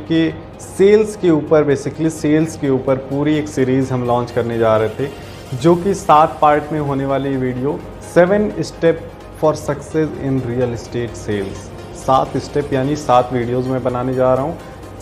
कि सेल्स के ऊपर, बेसिकली सेल्स के ऊपर पूरी एक सीरीज़ हम लॉन्च करने जा रहे थे, जो कि 7 पार्ट में होने वाली video 7 step for success in real estate sales. 7 step यानी 7 वीडियोज़ मैं बनाने जा रहा हूँ।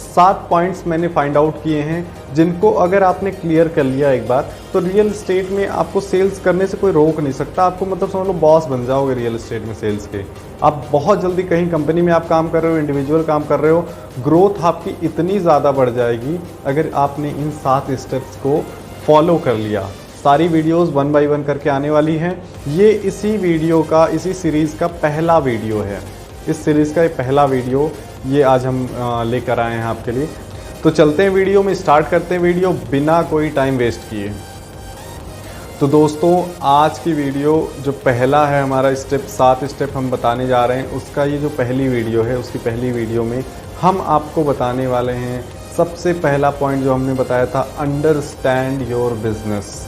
7 पॉइंट्स मैंने फाइंड आउट किए हैं जिनको अगर आपने क्लियर कर लिया एक बार, तो रियल एस्टेट में आपको सेल्स करने से कोई रोक नहीं सकता। आपको मतलब समझ लो बॉस बन जाओगे रियल एस्टेट में सेल्स के। आप बहुत जल्दी, कहीं कंपनी में आप काम कर रहे हो, इंडिविजुअल काम कर रहे हो, ग्रोथ आपकी इतनी ज़्यादा बढ़ जाएगी अगर आपने इन 7 स्टेप्स को फॉलो कर लिया। सारी वीडियोस 1 बाय 1 करके आने वाली हैं। ये इसी वीडियो का, इसी सीरीज़ का पहला वीडियो है। इस सीरीज़ का ये पहला वीडियो ये आज हम लेकर आए हैं आपके लिए। तो चलते हैं वीडियो में, स्टार्ट करते हैं वीडियो बिना कोई टाइम वेस्ट किए। तो दोस्तों, आज की वीडियो जो पहला है हमारा स्टेप, 7 स्टेप हम बताने जा रहे हैं, उसका ये जो पहली वीडियो है, उसकी पहली वीडियो में हम आपको बताने वाले हैं सबसे पहला पॉइंट जो हमने बताया था, अंडरस्टैंड योर बिजनेस।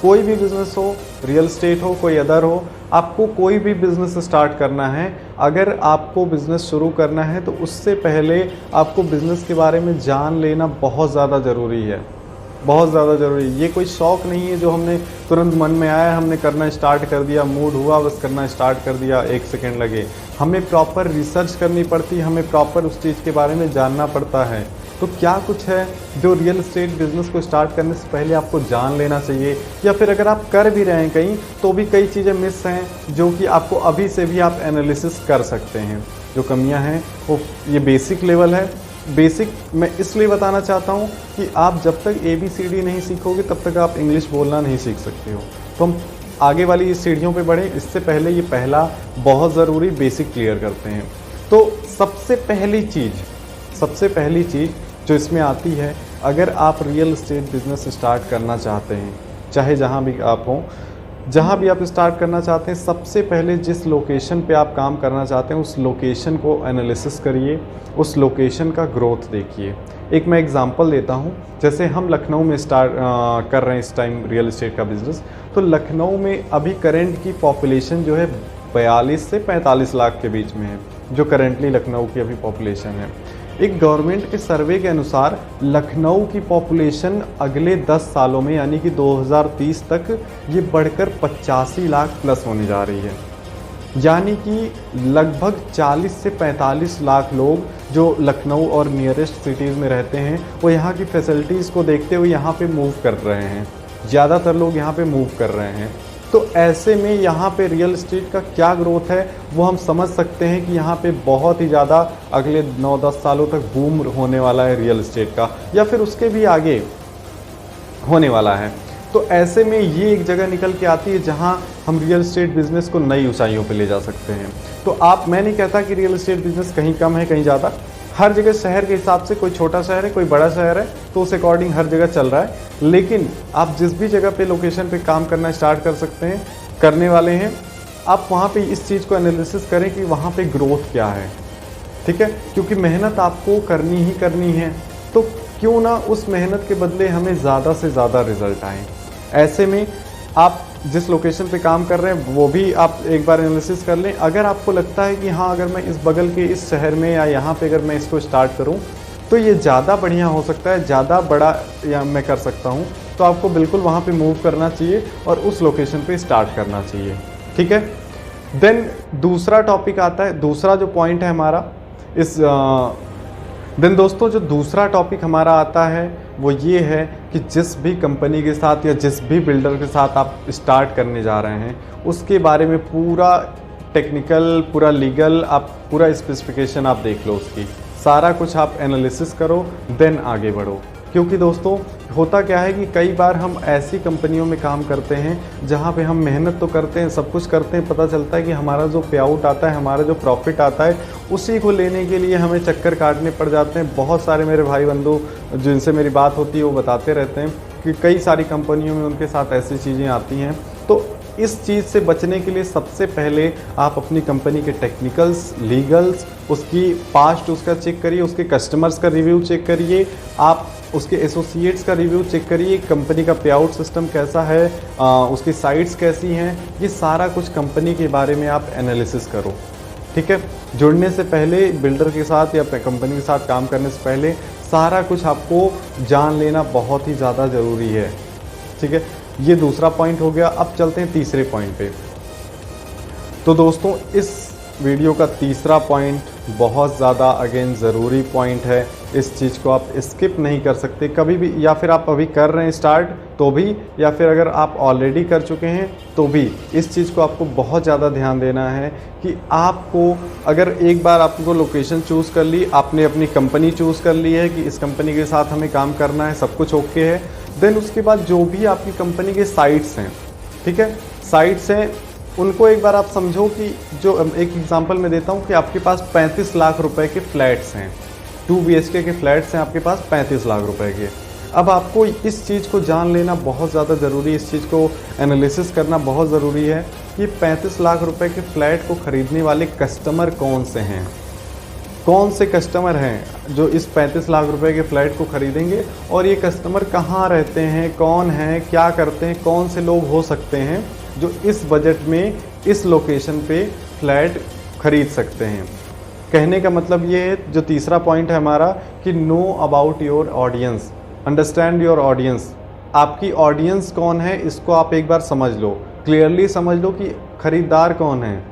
कोई भी बिज़नेस हो, रियल एस्टेट हो, कोई अदर हो, आपको कोई भी बिज़नेस स्टार्ट करना है, अगर आपको बिज़नेस शुरू करना है तो उससे पहले आपको बिज़नेस के बारे में जान लेना बहुत ज़्यादा ज़रूरी है। बहुत ज़्यादा ज़रूरी है। ये कोई शौक़ नहीं है जो हमने तुरंत मन में आया, हमने करना स्टार्ट कर दिया, मूड हुआ बस करना स्टार्ट कर दिया, 1 सेकेंड लगे। हमें प्रॉपर रिसर्च करनी पड़ती है, हमें प्रॉपर उस चीज़ के बारे में जानना पड़ता है। तो क्या कुछ है जो रियल एस्टेट बिज़नेस को स्टार्ट करने से पहले आपको जान लेना चाहिए, या फिर अगर आप कर भी रहे हैं कहीं तो भी कई चीज़ें मिस हैं जो कि आपको अभी से भी आप एनालिसिस कर सकते हैं। जो कमियां हैं वो ये बेसिक लेवल है। बेसिक मैं इसलिए बताना चाहता हूँ कि आप जब तक ABCD नहीं सीखोगे तब तक आप इंग्लिश बोलना नहीं सीख सकते हो। तो हम आगे वाली इस सीढ़ियों पे बढ़ें, इससे पहले ये पहला बहुत ज़रूरी बेसिक क्लियर करते हैं। तो सबसे पहली चीज़ जो इसमें आती है, अगर आप रियल एस्टेट बिज़नेस स्टार्ट करना चाहते हैं, चाहे जहाँ भी आप हों, जहाँ भी आप स्टार्ट करना चाहते हैं, सबसे पहले जिस लोकेशन पे आप काम करना चाहते हैं उस लोकेशन को एनालिसिस करिए, उस लोकेशन का ग्रोथ देखिए। एक मैं एग्जांपल देता हूँ, जैसे हम लखनऊ में स्टार्ट कर रहे हैं इस टाइम रियल एस्टेट का बिज़नेस। तो लखनऊ में अभी करंट की पॉपुलेशन जो है 42 से 45 लाख के बीच में है, जो करेंटली लखनऊ की अभी पॉपुलेशन है। एक गवर्नमेंट के सर्वे के अनुसार लखनऊ की पॉपुलेशन अगले 10 सालों में, यानी कि 2030 तक, ये बढ़कर 85 लाख प्लस होने जा रही है। यानी कि लगभग 40 से 45 लाख लोग जो लखनऊ और नियरेस्ट सिटीज़ में रहते हैं, वो यहाँ की फैसिलिटीज़ को देखते हुए यहाँ पे मूव कर रहे हैं। ज़्यादातर लोग यहाँ पे मूव कर रहे हैं। तो ऐसे में यहाँ पे रियल एस्टेट का क्या ग्रोथ है वो हम समझ सकते हैं कि यहाँ पे बहुत ही ज़्यादा अगले 9-10 सालों तक बूम होने वाला है रियल एस्टेट का, या फिर उसके भी आगे होने वाला है। तो ऐसे में ये एक जगह निकल के आती है जहाँ हम रियल एस्टेट बिज़नेस को नई ऊंचाइयों पे ले जा सकते हैं। तो मैं नहीं कहता कि रियल एस्टेट बिज़नेस कहीं कम है कहीं ज़्यादा। हर जगह शहर के हिसाब से, कोई छोटा शहर है कोई बड़ा शहर है, तो उस अकॉर्डिंग हर जगह चल रहा है। लेकिन आप जिस भी जगह पे लोकेशन पे काम करना स्टार्ट कर सकते हैं, करने वाले हैं, आप वहाँ पे इस चीज़ को एनालिसिस करें कि वहाँ पे ग्रोथ क्या है। ठीक है, क्योंकि मेहनत आपको करनी ही करनी है, तो क्यों ना उस मेहनत के बदले हमें ज़्यादा से ज़्यादा रिजल्ट आए। ऐसे में आप जिस लोकेशन पे काम कर रहे हैं वो भी आप एक बार एनालिसिस कर लें। अगर आपको लगता है कि हाँ, अगर मैं इस बगल के इस शहर में या यहाँ पे अगर मैं इसको स्टार्ट करूँ तो ये ज़्यादा बढ़िया हो सकता है, ज़्यादा बड़ा या मैं कर सकता हूँ, तो आपको बिल्कुल वहाँ पे मूव करना चाहिए और उस लोकेशन पे स्टार्ट करना चाहिए। ठीक है, देन दूसरा टॉपिक आता है, दूसरा जो पॉइंट है हमारा इस देन दोस्तों जो दूसरा टॉपिक हमारा आता है वो ये है कि जिस भी कंपनी के साथ या जिस भी बिल्डर के साथ आप स्टार्ट करने जा रहे हैं उसके बारे में पूरा टेक्निकल, पूरा लीगल, आप पूरा स्पेसिफिकेशन आप देख लो, उसकी सारा कुछ आप एनालिसिस करो, देन आगे बढ़ो। क्योंकि दोस्तों होता क्या है कि कई बार हम ऐसी कंपनियों में काम करते हैं जहाँ पे हम मेहनत तो करते हैं, सब कुछ करते हैं, पता चलता है कि हमारा जो पे आउट आता है, हमारा जो प्रॉफिट आता है, उसी को लेने के लिए हमें चक्कर काटने पड़ जाते हैं। बहुत सारे मेरे भाई बंधु जिनसे मेरी बात होती है वो बताते रहते हैं कि कई सारी कंपनियों में उनके साथ ऐसी चीज़ें आती हैं। तो इस चीज़ से बचने के लिए सबसे पहले आप अपनी कंपनी के टेक्निकल्स, लीगल्स, उसकी पास्ट उसका चेक करिए, उसके कस्टमर्स का रिव्यू चेक करिए, आप उसके एसोसिएट्स का रिव्यू चेक करिए, कंपनी का पे आउट सिस्टम कैसा है, उसकी साइट्स कैसी हैं, ये सारा कुछ कंपनी के बारे में आप एनालिसिस करो। ठीक है, जुड़ने से पहले बिल्डर के साथ या कंपनी के साथ काम करने से पहले सारा कुछ आपको जान लेना बहुत ही ज़्यादा ज़रूरी है। ठीक है, ये दूसरा पॉइंट हो गया। अब चलते हैं तीसरे पॉइंट पे। तो दोस्तों इस वीडियो का तीसरा पॉइंट बहुत ज़्यादा अगेन ज़रूरी पॉइंट है। इस चीज़ को आप स्किप नहीं कर सकते कभी भी, या फिर आप अभी कर रहे हैं स्टार्ट तो भी, या फिर अगर आप ऑलरेडी कर चुके हैं तो भी इस चीज़ को आपको बहुत ज़्यादा ध्यान देना है कि आपको अगर एक बार आपको लोकेशन चूज़ कर ली, आपने अपनी कंपनी चूज़ कर ली है कि इस कंपनी के साथ हमें काम करना है, सब कुछ ओके है, देन उसके बाद जो भी आपकी कंपनी के साइट्स हैं, ठीक है, साइट्स हैं, उनको एक बार आप समझो कि जो एक एग्जांपल मैं देता हूँ कि आपके पास 35 लाख रुपए के फ्लैट्स हैं, 2 BHK के फ्लैट्स हैं आपके पास 35 लाख रुपए के। अब आपको इस चीज़ को जान लेना बहुत ज़्यादा ज़रूरी है, इस चीज़ को एनालिसिस करना बहुत ज़रूरी है कि 35 लाख रुपए के फ्लैट को ख़रीदने वाले कस्टमर कौन से हैं, कौन से कस्टमर हैं जो इस 35 लाख रुपए के फ्लैट को ख़रीदेंगे, और ये कस्टमर कहाँ रहते हैं, कौन हैं, क्या करते हैं, कौन से लोग हो सकते हैं जो इस बजट में इस लोकेशन पे फ्लैट खरीद सकते हैं। कहने का मतलब ये है, जो तीसरा पॉइंट है हमारा, कि know about your audience, understand your audience. आपकी ऑडियंस कौन है इसको आप एक बार समझ लो, क्लियरली समझ लो कि ख़रीदार कौन है।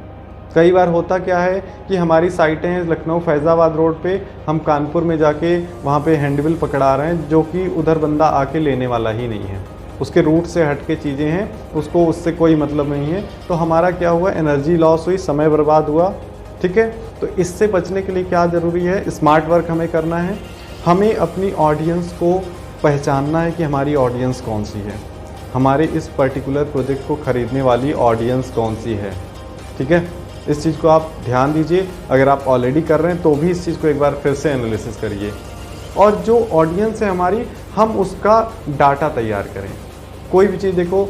कई बार होता क्या है कि हमारी साइटें हैं लखनऊ फैज़ाबाद रोड पे, हम कानपुर में जाके वहाँ पे हैंडबिल पकड़ा रहे हैं जो कि उधर बंदा आके लेने वाला ही नहीं है, उसके रूट से हट के चीज़ें हैं, उसको उससे कोई मतलब नहीं है। तो हमारा क्या हुआ, एनर्जी लॉस हुई, समय बर्बाद हुआ। ठीक है, तो इससे बचने के लिए क्या ज़रूरी है, स्मार्ट वर्क हमें करना है। हमें अपनी ऑडियंस को पहचानना है कि हमारी ऑडियंस कौन सी है, हमारे इस पर्टिकुलर प्रोजेक्ट को ख़रीदने वाली ऑडियंस कौन सी है। ठीक है, इस चीज़ को आप ध्यान दीजिए। अगर आप ऑलरेडी कर रहे हैं तो भी इस चीज़ को एक बार फिर से एनालिसिस करिए, और जो ऑडियंस है हमारी, हम उसका डाटा तैयार करें। कोई भी चीज़ देखो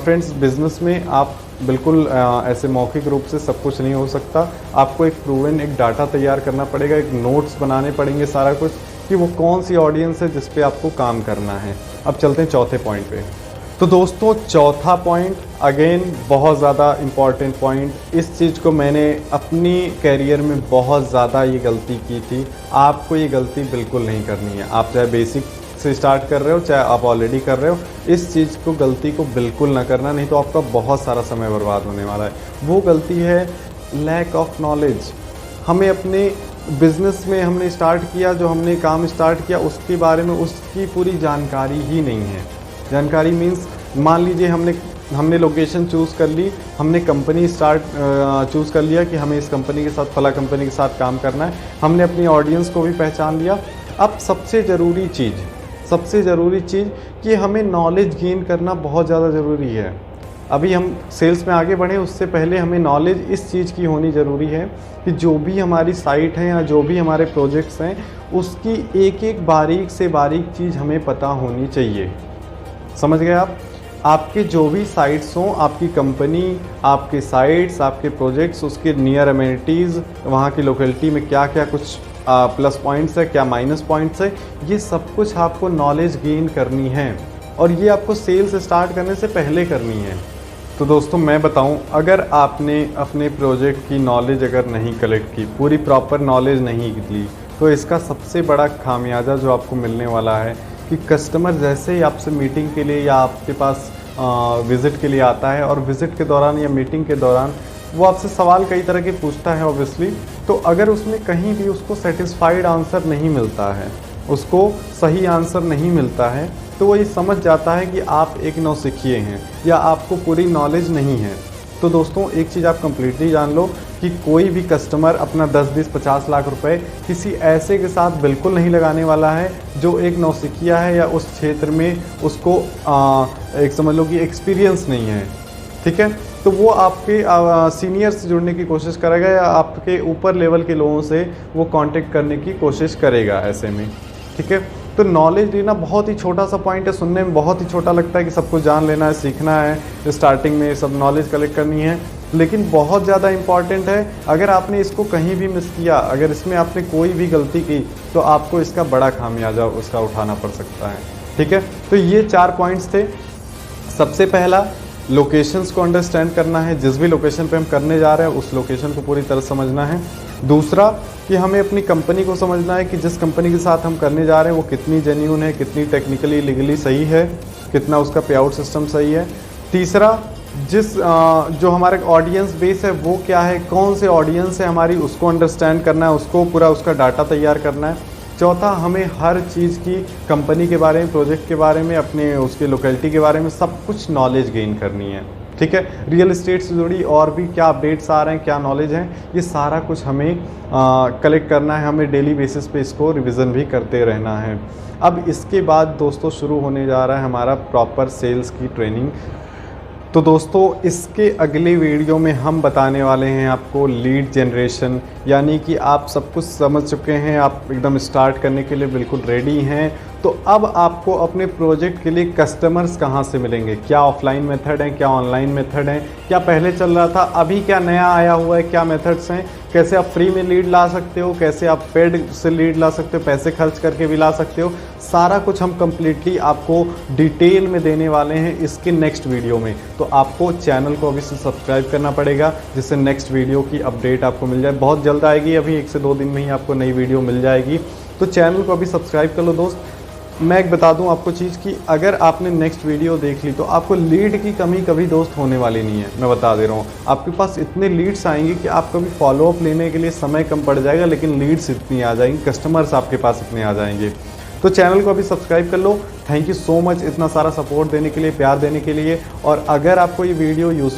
फ्रेंड्स, बिजनेस में आप बिल्कुल ऐसे मौखिक रूप से सब कुछ नहीं हो सकता। आपको एक प्रूवन एक डाटा तैयार करना पड़ेगा, एक नोट्स बनाने पड़ेंगे, सारा कुछ, कि वो कौन सी ऑडियंस है जिस पे आपको काम करना है। अब चलते हैं चौथे पॉइंट पे। तो दोस्तों चौथा पॉइंट अगेन बहुत ज़्यादा इम्पॉर्टेंट पॉइंट, इस चीज़ को मैंने अपनी कैरियर में बहुत ज़्यादा ये गलती की थी। आपको ये गलती बिल्कुल नहीं करनी है। आप चाहे बेसिक से स्टार्ट कर रहे हो, चाहे आप ऑलरेडी कर रहे हो, इस चीज़ को गलती को बिल्कुल ना करना, नहीं तो आपका बहुत सारा समय बर्बाद होने वाला है। वो गलती है लैक ऑफ नॉलेज। हमें अपने बिज़नेस में हमने स्टार्ट किया, जो हमने काम स्टार्ट किया उसके बारे में उसकी पूरी जानकारी ही नहीं है। जानकारी मीन्स, मान लीजिए हमने लोकेशन चूज़ कर ली, हमने कंपनी चूज़ कर लिया कि हमें इस कंपनी के साथ, फला कंपनी के साथ काम करना है, हमने अपनी ऑडियंस को भी पहचान लिया। अब सबसे ज़रूरी चीज़ कि हमें नॉलेज गेन करना बहुत ज़्यादा ज़रूरी है। अभी हम सेल्स में आगे बढ़ें उससे पहले हमें नॉलेज इस चीज़ की होनी ज़रूरी है कि जो भी हमारी साइट है या जो भी हमारे प्रोजेक्ट्स हैं, उसकी एक एक बारीक से बारीक चीज़ हमें पता होनी चाहिए। समझ गए आप? आपके जो भी साइट्स हों, आपकी कंपनी, आपके साइट्स, आपके प्रोजेक्ट्स, उसके नियर अमेनिटीज़, वहाँ की लोकेलिटी में क्या क्या कुछ प्लस पॉइंट्स है, क्या माइनस पॉइंट्स है, ये सब कुछ आपको नॉलेज गेन करनी है, और ये आपको सेल्स स्टार्ट करने से पहले करनी है। तो दोस्तों मैं बताऊं, अगर आपने अपने प्रोजेक्ट की नॉलेज अगर नहीं कलेक्ट की, पूरी प्रॉपर नॉलेज नहीं ली, तो इसका सबसे बड़ा खामियाजा जो आपको मिलने वाला है कि कस्टमर जैसे ही आपसे मीटिंग के लिए या आपके पास विज़िट के लिए आता है, और विज़िट के दौरान या मीटिंग के दौरान वो आपसे सवाल कई तरह के पूछता है ऑब्वियसली, तो अगर उसमें कहीं भी उसको सेटिस्फाइड आंसर नहीं मिलता है, उसको सही आंसर नहीं मिलता है, तो वो ये समझ जाता है कि आप एक नौसिखिए हैं या आपको पूरी नॉलेज नहीं है। तो दोस्तों एक चीज़ आप कंप्लीटली जान लो कि कोई भी कस्टमर अपना 10, 20, 50 लाख रुपए किसी ऐसे के साथ बिल्कुल नहीं लगाने वाला है जो एक नौसिखिया है या उस क्षेत्र में उसको एक समझ लो कि एक्सपीरियंस नहीं है। ठीक है, तो वो आपके सीनियर से जुड़ने की कोशिश करेगा या आपके ऊपर लेवल के लोगों से वो कांटेक्ट करने की कोशिश करेगा ऐसे में। ठीक है, तो नॉलेज लेना बहुत ही छोटा सा पॉइंट है, सुनने में बहुत ही छोटा लगता है कि सब कुछ जान लेना है, सीखना है, स्टार्टिंग में सब नॉलेज कलेक्ट करनी है, लेकिन बहुत ज़्यादा इम्पॉर्टेंट है। अगर आपने इसको कहीं भी मिस किया, अगर इसमें आपने कोई भी गलती की, तो आपको इसका बड़ा खामियाजा उसका उठाना पड़ सकता है। ठीक है, तो ये 4 पॉइंट्स थे। सबसे पहला, लोकेशंस को अंडरस्टैंड करना है, जिस भी लोकेशन पे हम करने जा रहे हैं उस लोकेशन को पूरी तरह समझना है। दूसरा कि हमें अपनी कंपनी को समझना है कि जिस कंपनी के साथ हम करने जा रहे हैं वो कितनी जेन्युइन है, कितनी टेक्निकली लीगली सही है, कितना उसका पे आउट सिस्टम सही है। तीसरा, जो हमारा ऑडियंस बेस है वो क्या है, कौन से ऑडियंस है हमारी, उसको अंडरस्टैंड करना है, उसको पूरा उसका डाटा तैयार करना है। चौथा, हमें हर चीज़ की कंपनी के बारे में, प्रोजेक्ट के बारे में, अपने उसके लोकेलिटी के बारे में सब कुछ नॉलेज गेन करनी है। ठीक है, रियल एस्टेट से जुड़ी और भी क्या अपडेट्स आ रहे हैं, क्या नॉलेज हैं, ये सारा कुछ हमें कलेक्ट करना है। हमें डेली बेसिस पे इसको रिवीजन भी करते रहना है। अब इसके बाद दोस्तों शुरू होने जा रहा है हमारा प्रॉपर सेल्स की ट्रेनिंग। तो दोस्तों इसके अगले वीडियो में हम बताने वाले हैं आपको लीड जनरेशन, यानी कि आप सब कुछ समझ चुके हैं, आप एकदम स्टार्ट करने के लिए बिल्कुल रेडी हैं। तो अब आपको अपने प्रोजेक्ट के लिए कस्टमर्स कहाँ से मिलेंगे, क्या ऑफलाइन मेथड है, क्या ऑनलाइन मेथड है, क्या पहले चल रहा था, अभी क्या नया आया हुआ है, क्या मेथड्स हैं, कैसे आप फ्री में लीड ला सकते हो, कैसे आप पेड से लीड ला सकते हो, पैसे खर्च करके भी ला सकते हो, सारा कुछ हम कंप्लीटली आपको डिटेल में देने वाले हैं इसके नेक्स्ट वीडियो में। तो आपको चैनल को अभी से सब्सक्राइब करना पड़ेगा, जिससे नेक्स्ट वीडियो की अपडेट आपको मिल जाए। बहुत जल्द आएगी, अभी 1 से 2 दिन में ही आपको नई वीडियो मिल जाएगी। तो चैनल को अभी सब्सक्राइब कर लो दोस्त। मैं एक बता दूं आपको चीज़ कि अगर आपने नेक्स्ट वीडियो देख ली तो आपको लीड की कमी कभी दोस्त होने वाली नहीं है। मैं बता दे रहा हूँ, आपके पास इतने लीड्स आएंगे कि आप कभी फॉलोअप लेने के लिए समय कम पड़ जाएगा, लेकिन लीड्स इतनी आ जाएंगी, कस्टमर्स आपके पास इतने आ जाएंगे। तो चैनल को अभी सब्सक्राइब कर लो। थैंक यू सो मच इतना सारा सपोर्ट देने के लिए, प्यार देने के लिए। और अगर आपको ये वीडियो यूज